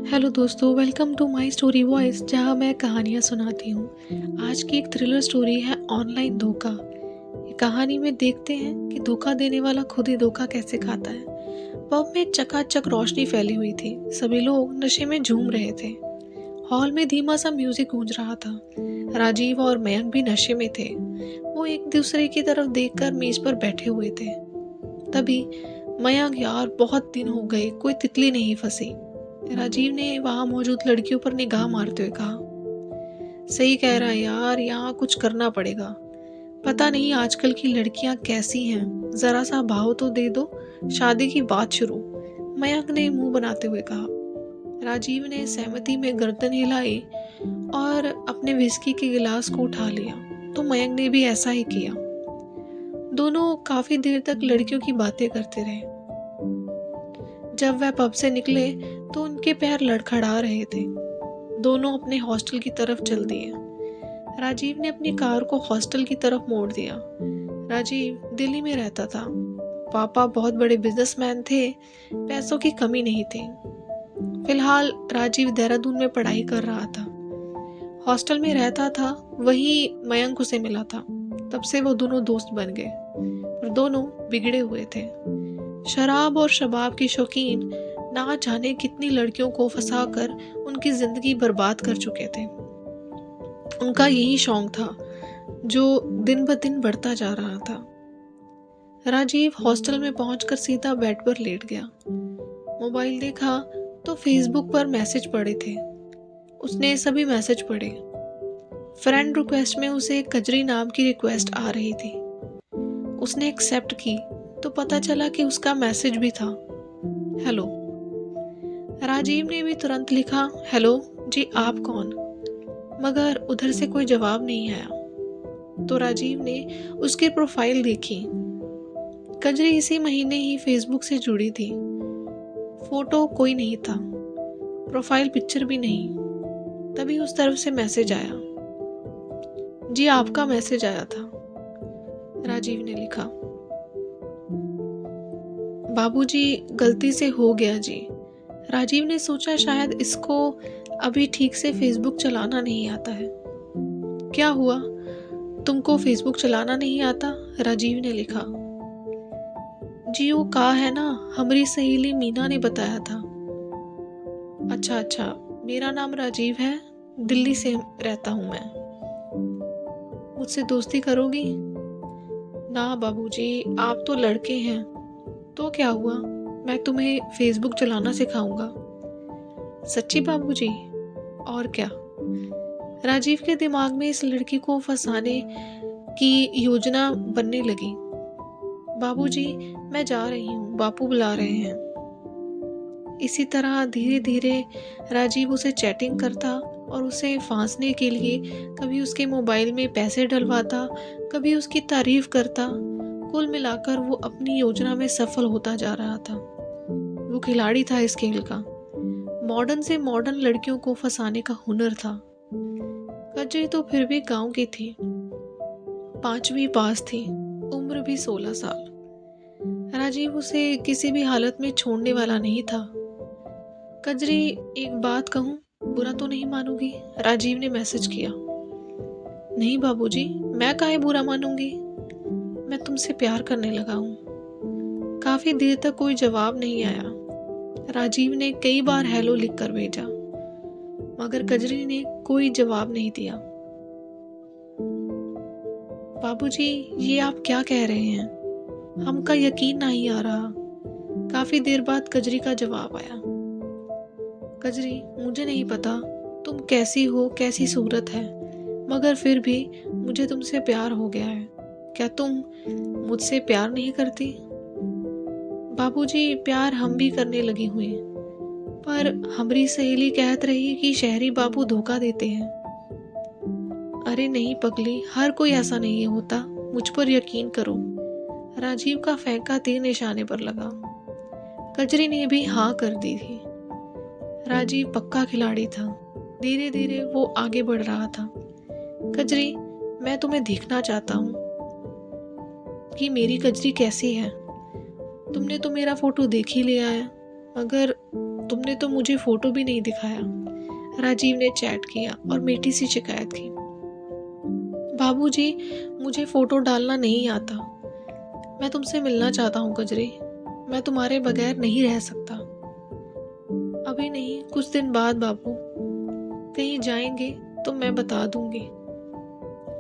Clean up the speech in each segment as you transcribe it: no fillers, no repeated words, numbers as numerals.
Hello दोस्तों, welcome to my story voice, जहां मैं कहानियां सुनाती हूं। आज की एक थ्रिलर स्टोरी है ऑनलाइन धोखा। ये कहानी में देखते हैं कि धोखा देने वाला खुद ही धोखा कैसे खाता है। पब में चकाचक रोशनी फैली हुई थी। सभी लोग नशे में झूम रहे थे। हॉल में धीमा सा म्यूजिक गूंज रहा था। राजीव और मयंक भी नशे में थे। वो एक दूसरे की तरफ देखकर मेज पर बैठे हुए थे। तभी मयंक, यार बहुत दिन हो गए, कोई तितली नहीं फंसी। राजीव ने वहां मौजूद लड़कियों पर निगाह मारते हुए कहा। सही कह रहा है यार, यहाँ कुछ करना पड़ेगा। पता नहीं आजकल की लड़कियां कैसी हैं, जरा सा भाव तो दे दो, शादी की बात शुरू। मयंक ने मुंह बनाते हुए कहा। राजीव ने सहमति में गर्दन हिलाई और अपने विस्की के गिलास को उठा लिया, तो मयंक ने भी ऐसा ही किया। दोनों काफी देर तक लड़कियों की बातें करते रहे। जब वह पब से निकले तो उनके पैर लड़खड़ा रहे थे। दोनों अपने हॉस्टल की तरफ चल दिए। राजीव ने अपनी कार को हॉस्टल की तरफ मोड़ दिया। राजीव दिल्ली में रहता था। पापा बहुत बड़े बिजनेसमैन थे, पैसों की कमी नहीं थी। फिलहाल राजीव देहरादून में पढ़ाई कर रहा था। हॉस्टल में रहता था, वहीं मयंक उसे मिला था। तब से वो दोनों दोस्त बन गए, पर दोनों बिगड़े हुए थे। शराब और शबाब की शौकीन, ना जाने कितनी लड़कियों को फंसाकर उनकी जिंदगी बर्बाद कर चुके थे। उनका यही शौक था जो दिन ब दिन बढ़ता जा रहा था। राजीव हॉस्टल में पहुंचकर सीधा बेड पर लेट गया। मोबाइल देखा तो फेसबुक पर मैसेज पड़े थे। उसने सभी मैसेज पढ़े। फ्रेंड रिक्वेस्ट में उसे कजरी नाम की रिक्वेस्ट आ रही थी। उसने एक्सेप्ट की तो पता चला कि उसका मैसेज भी था, हेलो। राजीव ने भी तुरंत लिखा, हेलो जी, आप कौन? मगर उधर से कोई जवाब नहीं आया। तो राजीव ने उसकी प्रोफाइल देखी। कजरी इसी महीने ही फेसबुक से जुड़ी थी। फोटो कोई नहीं था, प्रोफाइल पिक्चर भी नहीं। तभी उस तरफ से मैसेज आया। जी, आपका मैसेज आया था, राजीव ने लिखा। बाबूजी, गलती से हो गया जी। राजीव ने सोचा शायद इसको अभी ठीक से फेसबुक चलाना नहीं आता है। क्या हुआ, तुमको फेसबुक चलाना नहीं आता? राजीव ने लिखा। जी, वो कहा है ना, हमारी सहेली मीना ने बताया था। अच्छा अच्छा, मेरा नाम राजीव है, दिल्ली से रहता हूँ मैं। मुझसे दोस्ती करोगी? ना बाबूजी, आप तो लड़के हैं। तो क्या हुआ, मैं तुम्हें फेसबुक चलाना सिखाऊंगा। सच्ची बाबूजी? और क्या। राजीव के दिमाग में इस लड़की को फंसाने की योजना बनने लगी। बाबूजी, मैं जा रही हूँ, बापू बुला रहे हैं। इसी तरह धीरे धीरे राजीव उसे चैटिंग करता और उसे फांसने के लिए कभी उसके मोबाइल में पैसे डलवाता, कभी उसकी तारीफ करता। कुल मिलाकर वो अपनी योजना में सफल होता जा रहा था। वो खिलाड़ी था इस खेल का। मॉडर्न से मॉडर्न लड़कियों को फंसाने का हुनर था। कजरी तो फिर भी गांव की थी, 5वीं पास थी, उम्र भी 16 साल। राजीव उसे किसी भी हालत में छोड़ने वाला नहीं था। कजरी, एक बात कहूं, बुरा तो नहीं मानोगी? राजीव ने मैसेज किया। नहीं बाबूजी, मैं काहे बुरा मानूंगी, मैं तुमसे प्यार करने लगा हूँ। काफी देर तक कोई जवाब नहीं आया। राजीव ने कई बार हेलो लिखकर भेजा, मगर कजरी ने कोई जवाब नहीं दिया। बाबूजी, ये आप क्या कह रहे हैं? हमका यकीन नहीं आ रहा। काफी देर बाद कजरी का जवाब आया। कजरी, मुझे नहीं पता तुम कैसी हो, कैसी सूरत है, मगर फिर भी मुझे तुमसे प्यार हो गया है। क्या तुम मुझसे प्यार नहीं करती? बाबूजी, प्यार हम भी करने लगी हुई, पर हमारी सहेली कहत रही कि शहरी बाबू धोखा देते हैं। अरे नहीं पगली, हर कोई ऐसा नहीं होता, मुझ पर यकीन करो। राजीव का फेंका तीर निशाने पर लगा। कजरी ने भी हाँ कर दी थी। राजीव पक्का खिलाड़ी था। धीरे धीरे वो आगे बढ़ रहा था। कजरी, मैं तुम्हें देखना चाहता हूँ कि मेरी कजरी कैसी है। तुमने तो मेरा फोटो देख ही लिया है, मगर तुमने तो मुझे फोटो भी नहीं दिखाया। राजीव ने चैट किया और मीठी सी शिकायत की। बाबूजी, मुझे फोटो डालना नहीं आता। मैं तुमसे मिलना चाहता हूँ कजरी। मैं तुम्हारे बगैर नहीं रह सकता। अभी नहीं, कुछ दिन बाद बाबू। कहीं जाएंगे तो मैं बता दूंगी।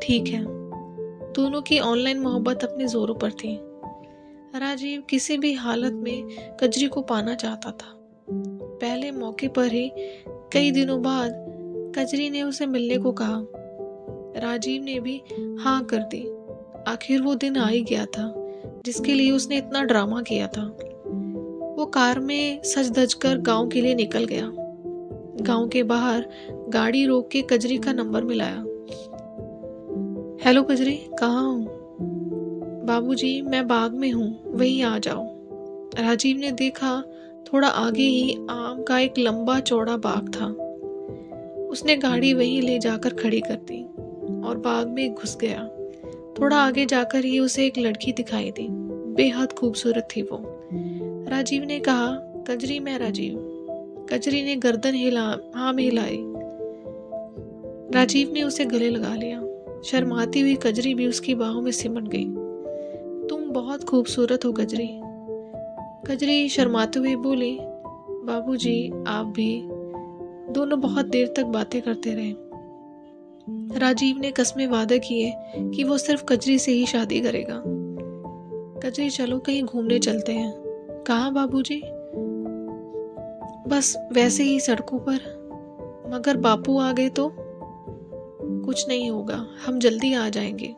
ठीक है। दोनों की ऑनलाइन मोहब्बत अपने जोरों पर थी। राजीव किसी भी हालत में कजरी को पाना चाहता था। पहले मौके पर ही कई दिनों बाद कजरी ने उसे मिलने को कहा। राजीव ने भी हाँ कर दी। आखिर वो दिन आ ही गया था जिसके लिए उसने इतना ड्रामा किया था। वो कार में सज धज कर गांव के लिए निकल गया। गांव के बाहर गाड़ी रोक के कजरी का नंबर मिलाया। हेलो कजरी, कहाँ हो? बाबूजी, मैं बाग में हूँ, वहीं आ जाओ। राजीव ने देखा, थोड़ा आगे ही आम का एक लंबा चौड़ा बाग था। उसने गाड़ी वहीं ले जाकर खड़ी कर दी और बाग में घुस गया। थोड़ा आगे जाकर ही उसे एक लड़की दिखाई दी। बेहद खूबसूरत थी वो। राजीव ने कहा, कजरी, मैं राजीव। कजरी ने गर्दन हाँ में हिलाई। राजीव ने उसे गले लगा लिया। शर्माती हुई कजरी भी उसकी बाहों में सिमट गई। तुम बहुत खूबसूरत हो कजरी। कजरी शर्माते हुए बोली, बाबूजी, आप भी। दोनों बहुत देर तक बातें करते रहे। राजीव ने कस्में वादे किए कि वो सिर्फ कजरी से ही शादी करेगा। कजरी, चलो कहीं घूमने चलते हैं। कहाँ बाबूजी? बस वैसे ही सड़कों पर। मगर बापू आ गए तो? कुछ नहीं होगा, हम जल्दी आ जाएंगे।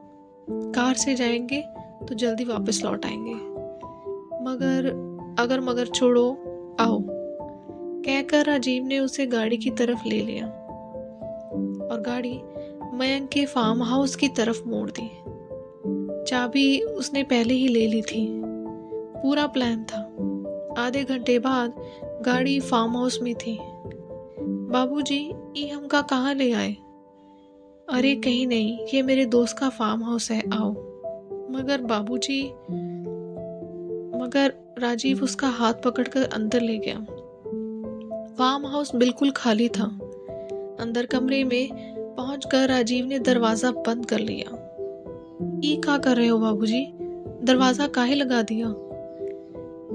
कार से जाएंगे तो जल्दी वापस लौट आएंगे। मगर छोड़ो, आओ। कहकर राजीव ने उसे गाड़ी की तरफ ले लिया और गाड़ी मयंक के फार्म हाउस की तरफ मोड़ दी। चाबी उसने पहले ही ले ली थी। पूरा प्लान था। आधे घंटे बाद गाड़ी फार्म हाउस में थी। बाबूजी, ये हमका कहाँ ले आए? अरे कहीं नहीं, ये मेरे दोस्त का फार्म हाउस है, आओ। मगर राजीव उसका हाथ पकड़कर अंदर ले गया। फार्म हाउस बिल्कुल खाली था। अंदर कमरे में पहुंचकर राजीव ने दरवाजा बंद कर लिया। ये क्या कर रहे हो बाबूजी? दरवाजा काहे लगा दिया?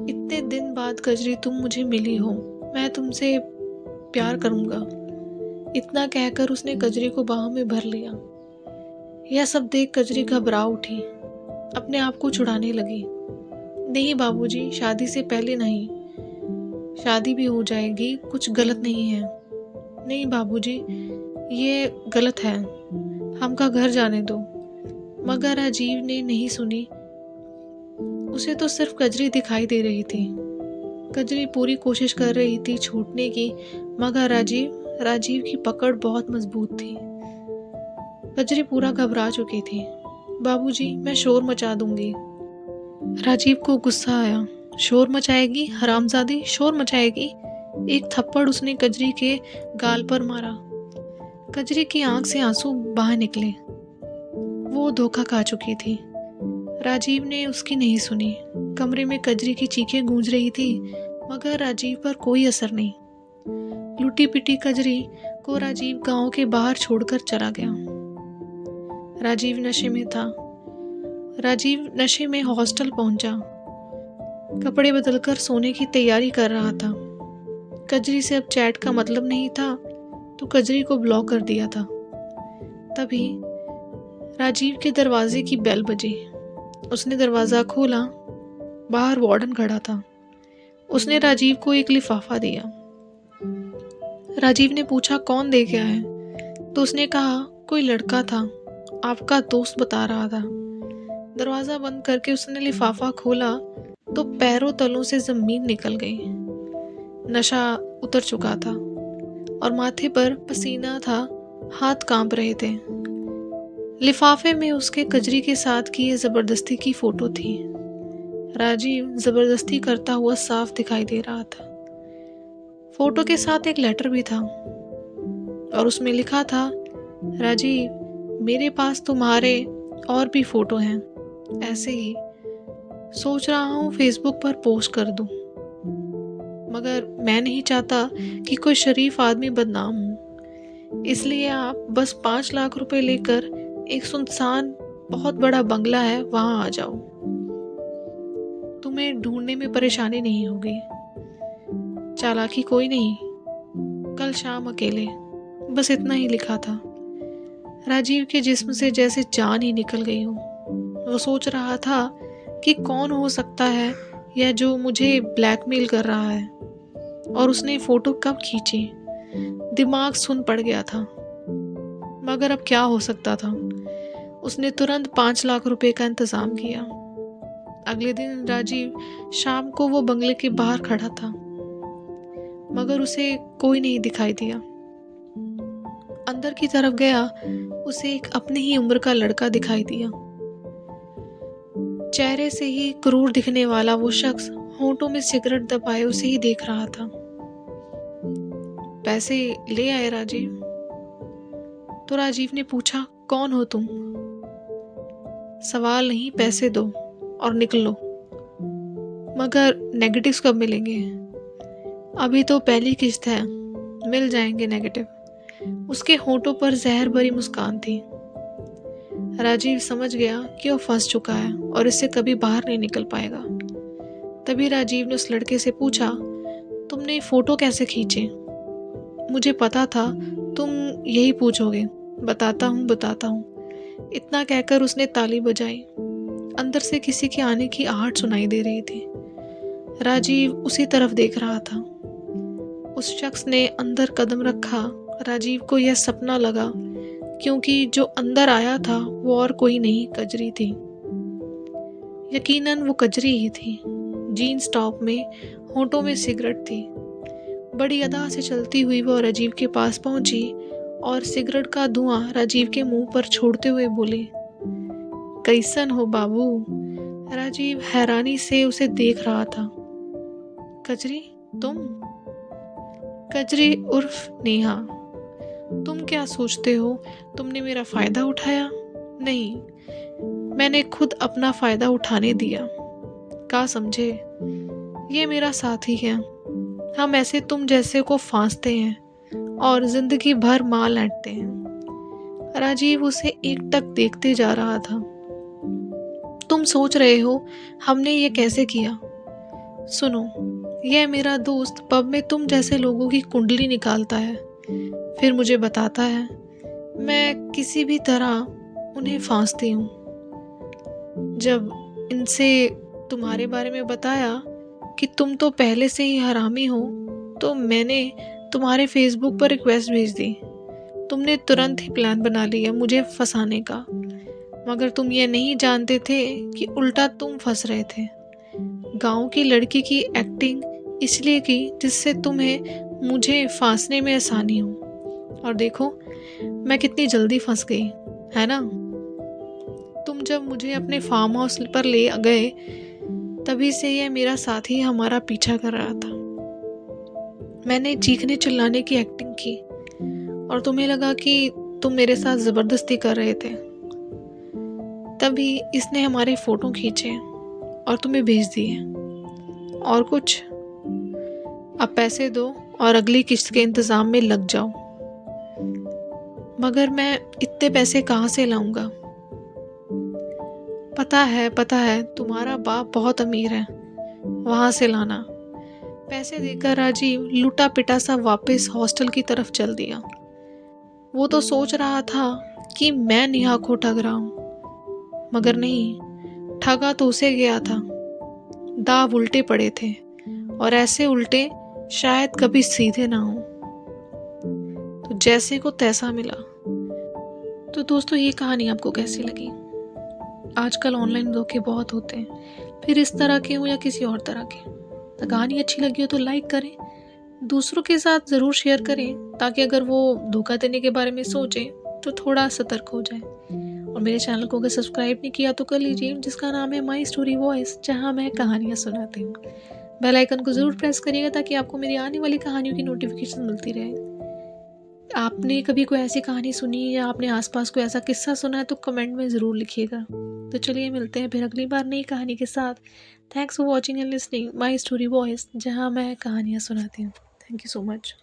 इतने दिन बाद कजरी तुम मुझे मिली हो, मैं तुमसे प्यार करूंगा। इतना कहकर उसने कजरी को बाहों में भर लिया। यह सब देख कजरी घबरा उठी, अपने आप को छुड़ाने लगी। नहीं बाबूजी, शादी से पहले नहीं। शादी भी हो जाएगी, कुछ गलत नहीं है। नहीं बाबूजी, ये गलत है, हमका घर जाने दो। मगर राजीव ने नहीं सुनी। उसे तो सिर्फ कजरी दिखाई दे रही थी। कजरी पूरी कोशिश कर रही थी छूटने की, मगर राजीव की पकड़ बहुत मजबूत थी। कजरी पूरा घबरा चुकी थी। बाबूजी, मैं शोर मचा दूंगी। राजीव को गुस्सा आया। शोर मचाएगी? हरामजादी, शोर मचाएगी? एक थप्पड़ उसने कजरी के गाल पर मारा। कजरी की आंख से आंसू बाहर निकले। वो धोखा खा चुकी थी। राजीव ने उसकी नहीं सुनी। कमरे में कजरी की चीखें गूंज रही थी, मगर राजीव पर कोई असर नहीं। लुटी पिटी कजरी को राजीव गांव के बाहर छोड़कर चला गया। राजीव नशे में था। राजीव नशे में हॉस्टल पहुंचा। कपड़े बदलकर सोने की तैयारी कर रहा था। कजरी से अब चैट का मतलब नहीं था, तो कजरी को ब्लॉक कर दिया था। तभी राजीव के दरवाजे की बेल बजी। उसने दरवाजा खोला। बाहर वार्डन खड़ा था। उसने राजीव को एक लिफाफा दिया। राजीव ने पूछा, कौन दे गया है? तो उसने कहा, कोई लड़का था, आपका दोस्त बता रहा था। दरवाजा बंद करके उसने लिफाफा खोला तो पैरों तलों से जमीन निकल गई। नशा उतर चुका था और माथे पर पसीना था, हाथ कांप रहे थे। लिफाफे में उसके कजरी के साथ की ये जबरदस्ती की फोटो थी। राजीव जबरदस्ती करता हुआ साफ दिखाई दे रहा था। फोटो के साथ एक लेटर भी था और उसमें लिखा था, राजीव, मेरे पास तुम्हारे और भी फोटो हैं, ऐसे ही सोच रहा हूँ फेसबुक पर पोस्ट कर दूं। मगर मैं नहीं चाहता कि कोई शरीफ आदमी बदनाम हो। इसलिए आप बस 5 लाख रुपए लेकर एक सुनसान बहुत बड़ा बंगला है वहां आ जाओ। तुम्हें ढूंढने में परेशानी नहीं होगी। चालाकी कोई नहीं, कल शाम अकेले। बस इतना ही लिखा था। राजीव के जिस्म से जैसे जान ही निकल गई हो। वो सोच रहा था कि कौन हो सकता है यह जो मुझे ब्लैकमेल कर रहा है, और उसने फोटो कब खींची। दिमाग सुन पड़ गया था। मगर अब क्या हो सकता था। उसने तुरंत 5 लाख रुपए का इंतजाम किया। अगले दिन राजीव शाम को वो बंगले के बाहर खड़ा था, मगर उसे कोई नहीं दिखाई दिया। अंदर की तरफ गया, उसे एक अपने ही उम्र का लड़का दिखाई दिया। चेहरे से ही क्रूर दिखने वाला वो शख्स होंठों में सिगरेट दबाए उसे ही देख रहा था। पैसे ले आए राजीव? तो राजीव ने पूछा, कौन हो तुम? सवाल नहीं, पैसे दो और निकलो। मगर नेगेटिव्स कब मिलेंगे? अभी तो पहली किस्त है, मिल जाएंगे नेगेटिव। उसके होंठों पर जहर भरी मुस्कान थी। राजीव समझ गया कि वो फंस चुका है और इससे कभी बाहर नहीं निकल पाएगा। तभी राजीव ने उस लड़के से पूछा, तुमने फोटो कैसे खींचे? मुझे पता था तुम यही पूछोगे। बताता हूँ। इतना कहकर उसने ताली बजाई। अंदर से किसी के आने की आहट सुनाई दे रही थी। राजीव उसी तरफ देख रहा था। उस शख्स ने अंदर कदम रखा। राजीव को यह सपना लगा, क्योंकि जो अंदर आया था वो और कोई नहीं, कजरी थी। यकीनन वो कजरी ही थी। जीन्स टॉप में, होंठों में सिगरेट थी। बड़ी अदा से चलती हुई वो राजीव के पास पहुंची और सिगरेट का धुआं राजीव के मुंह पर छोड़ते हुए बोली, कैसन हो बाबू? राजीव हैरानी से उसे देख रहा था। कजरी, तुम? कजरी उर्फ नेहा। तुम क्या सोचते हो तुमने मेरा फायदा उठाया? नहीं, मैंने खुद अपना फायदा उठाने दिया। क्या समझे? ये मेरा साथी है। हम ऐसे तुम जैसे को फांसते हैं और जिंदगी भर माल ऐंठते हैं। राजीव उसे एकटक देखते जा रहा था। तुम सोच रहे हो हमने ये कैसे किया? सुनो, यह मेरा दोस्त पब में तुम जैसे लोगों की कुंडली निकालता है, फिर मुझे बताता है। मैं किसी भी तरह उन्हें फांसती हूँ। जब इनसे तुम्हारे बारे में बताया कि तुम तो पहले से ही हरामी हो, तो मैंने तुम्हारे फेसबुक पर रिक्वेस्ट भेज दी। तुमने तुरंत ही प्लान बना लिया मुझे फंसाने का। मगर तुम ये नहीं जानते थे कि उल्टा तुम फंस रहे थे। गांव की लड़की की एक्टिंग इसलिए की जिससे तुम्हें मुझे फांसने में आसानी हो। और देखो मैं कितनी जल्दी फंस गई, है ना? तुम जब मुझे अपने फार्म हाउस पर ले गए, तभी से यह मेरा साथी हमारा पीछा कर रहा था। मैंने चीखने चिल्लाने की एक्टिंग की और तुम्हें लगा कि तुम मेरे साथ जबरदस्ती कर रहे थे। तभी इसने हमारे फोटो खींचे और तुम्हें भेज दिए। और कुछ? अब पैसे दो और अगली किस्त के इंतजाम में लग जाओ। मगर मैं इतने पैसे कहाँ से लाऊंगा? पता है तुम्हारा बाप बहुत अमीर है, वहां से लाना। पैसे देकर राजीव लुटा पिटा सा वापस हॉस्टल की तरफ चल दिया। वो तो सोच रहा था कि मैं नेहा को ठग रहा हूं, मगर नहीं, ठगा तो उसे गया था। दाव उल्टे पड़े थे और ऐसे उल्टे शायद कभी सीधे ना हो। तो जैसे को तैसा मिला। तो दोस्तों, ये कहानी आपको कैसी लगी? आजकल ऑनलाइन धोखे बहुत होते हैं, फिर इस तरह के हो या किसी और तरह के। तो कहानी अच्छी लगी हो तो लाइक करें, दूसरों के साथ ज़रूर शेयर करें, ताकि अगर वो धोखा देने के बारे में सोचें तो थोड़ा सतर्क हो जाए। और मेरे चैनल को अगर सब्सक्राइब नहीं किया तो कर लीजिए, जिसका नाम है माई स्टोरी वॉइस, जहाँ मैं कहानियाँ सुनाती हूँ। बेल आइकन को ज़रूर प्रेस करिएगा ताकि आपको मेरी आने वाली कहानियों की नोटिफिकेशन मिलती रहे। आपने कभी कोई ऐसी कहानी सुनी या आपने आसपास कोई ऐसा किस्सा सुना है तो कमेंट में ज़रूर लिखिएगा। तो चलिए मिलते हैं फिर अगली बार नई कहानी के साथ। Thanks for watching and listening my story voice, जहाँ मैं कहानियाँ सुनाती हूँ। Thank you so much.